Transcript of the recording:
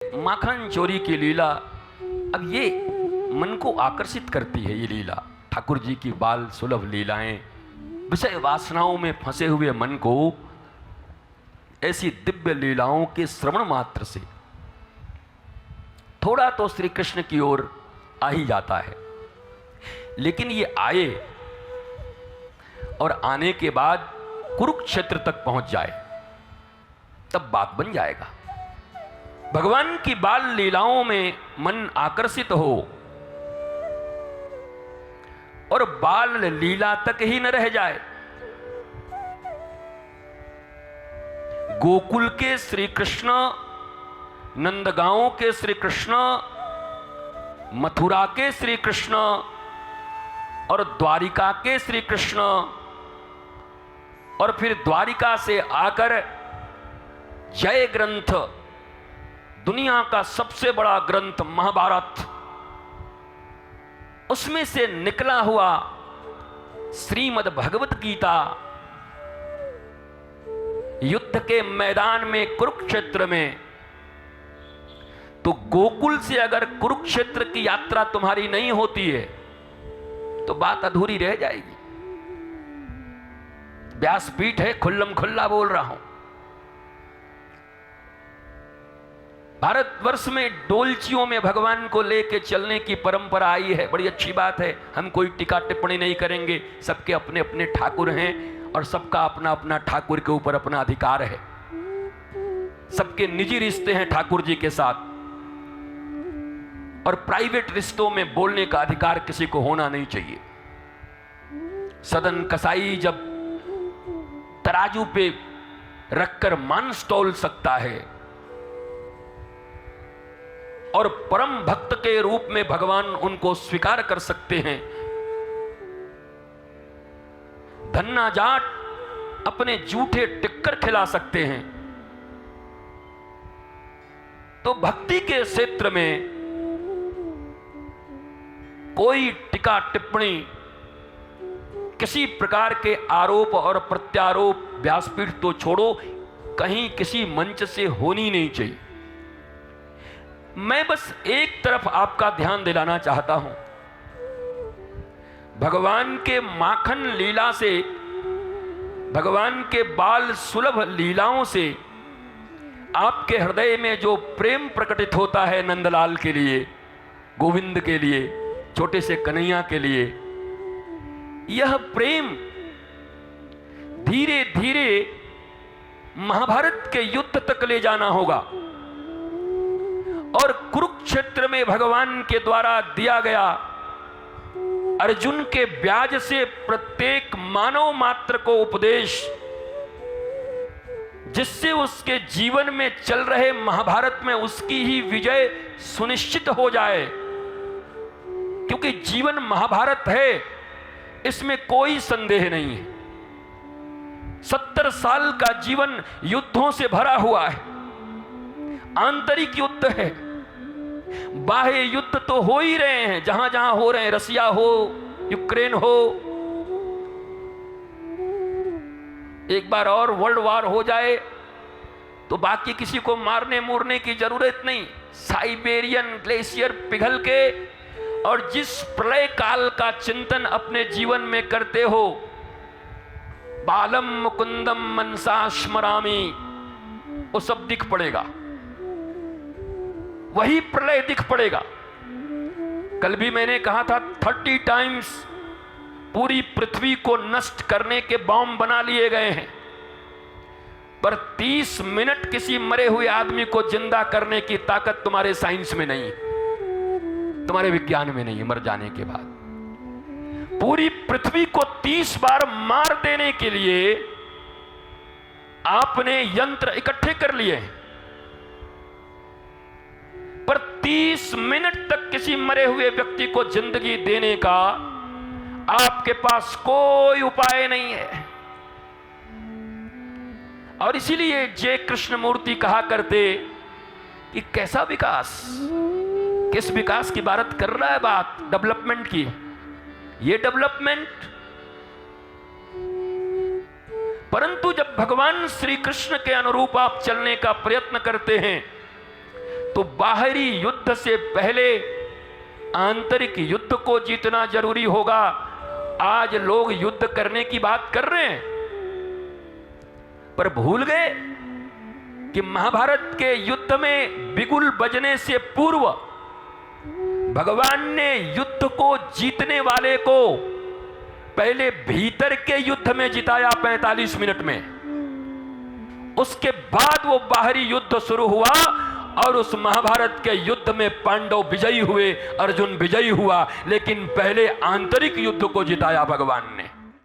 माखन चोरी की लीला, अब ये मन को आकर्षित करती है। ये लीला ठाकुर जी की बाल सुलभ लीलाएं विषय वासनाओं में फंसे हुए मन को ऐसी दिव्य लीलाओं के श्रवण मात्र से थोड़ा तो श्री कृष्ण की ओर आ ही जाता है। लेकिन ये आए और आने के बाद कुरुक्षेत्र तक पहुंच जाए तब बात बन जाएगा। भगवान की बाल लीलाओं में मन आकर्षित हो और बाल लीला तक ही न रह जाए, गोकुल के श्री कृष्ण, नंदगांव के श्री कृष्ण, मथुरा के श्री कृष्ण और द्वारिका के श्री कृष्ण और फिर द्वारिका से आकर जय ग्रंथ, दुनिया का सबसे बड़ा ग्रंथ महाभारत, उसमें से निकला हुआ श्रीमद् भगवत गीता युद्ध के मैदान में कुरुक्षेत्र में, तो गोकुल से अगर कुरुक्षेत्र की यात्रा तुम्हारी नहीं होती है तो बात अधूरी रह जाएगी। व्यासपीठ है, खुल्लम खुल्ला बोल रहा हूं। भारतवर्ष में डोलचियों में भगवान को लेके चलने की परंपरा आई है, बड़ी अच्छी बात है। हम कोई टीका टिप्पणी नहीं करेंगे, सबके अपने अपने ठाकुर हैं और सबका अपना अपना ठाकुर के ऊपर अपना अधिकार है। सबके निजी रिश्ते हैं ठाकुर जी के साथ और प्राइवेट रिश्तों में बोलने का अधिकार किसी को होना नहीं चाहिए। सदन कसाई जब तराजू पे रखकर मांस तौल सकता है और परम भक्त के रूप में भगवान उनको स्वीकार कर सकते हैं, धन्ना जाट अपने जूठे टिक्कर खिला सकते हैं, तो भक्ति के क्षेत्र में कोई टिका टिप्पणी, किसी प्रकार के आरोप और प्रत्यारोप व्यासपीठ तो छोड़ो, कहीं किसी मंच से होनी नहीं चाहिए। मैं बस एक तरफ आपका ध्यान दिलाना चाहता हूं, भगवान के माखन लीला से, भगवान के बाल सुलभ लीलाओं से आपके हृदय में जो प्रेम प्रकटित होता है नंदलाल के लिए, गोविंद के लिए, छोटे से कन्हैया के लिए, यह प्रेम धीरे धीरे महाभारत के युद्ध तक ले जाना होगा और कुरुक्षेत्र में भगवान के द्वारा दिया गया अर्जुन के ब्याज से प्रत्येक मानव मात्र को उपदेश, जिससे उसके जीवन में चल रहे महाभारत में उसकी ही विजय सुनिश्चित हो जाए। क्योंकि जीवन महाभारत है, इसमें कोई संदेह नहीं है। 70 साल का जीवन युद्धों से भरा हुआ है, आंतरिक युद्ध है, बाह्य युद्ध तो हो ही रहे हैं, जहां जहां हो रहे हैं, रसिया हो, यूक्रेन हो, एक बार और वर्ल्ड वार हो जाए तो बाकी किसी को मारने मोरने की जरूरत नहीं। साइबेरियन ग्लेशियर पिघल के और जिस प्रलय काल का चिंतन अपने जीवन में करते हो, बालम मुकुंदम मनसा स्मरामि, वो सब दिख पड़ेगा, वही प्रलय दिख पड़ेगा। कल भी मैंने कहा था 30 टाइम्स पूरी पृथ्वी को नष्ट करने के बॉम्ब बना लिए गए हैं, पर 30 मिनट किसी मरे हुए आदमी को जिंदा करने की ताकत तुम्हारे साइंस में नहीं, तुम्हारे विज्ञान में नहीं। मर जाने के बाद पूरी पृथ्वी को 30 बार मार देने के लिए आपने यंत्र इकट्ठे कर लिए, पर 30 मिनट तक किसी मरे हुए व्यक्ति को जिंदगी देने का आपके पास कोई उपाय नहीं है। और इसीलिए जय कृष्णमूर्ति कहा करते कि कैसा विकास, किस विकास की बात कर रहा है, बात डेवलपमेंट की। ये डेवलपमेंट, परंतु जब भगवान श्री कृष्ण के अनुरूप आप चलने का प्रयत्न करते हैं तो बाहरी युद्ध से पहले आंतरिक युद्ध को जीतना जरूरी होगा। आज लोग युद्ध करने की बात कर रहे हैं, पर भूल गए कि महाभारत के युद्ध में बिगुल बजने से पूर्व भगवान ने युद्ध को जीतने वाले को पहले भीतर के युद्ध में जिताया 45 मिनट में। उसके बाद वो बाहरी युद्ध शुरू हुआ और उस महाभारत के युद्ध में पांडव विजयी हुए, अर्जुन विजयी हुआ, लेकिन पहले आंतरिक युद्ध को जिताया भगवान ने।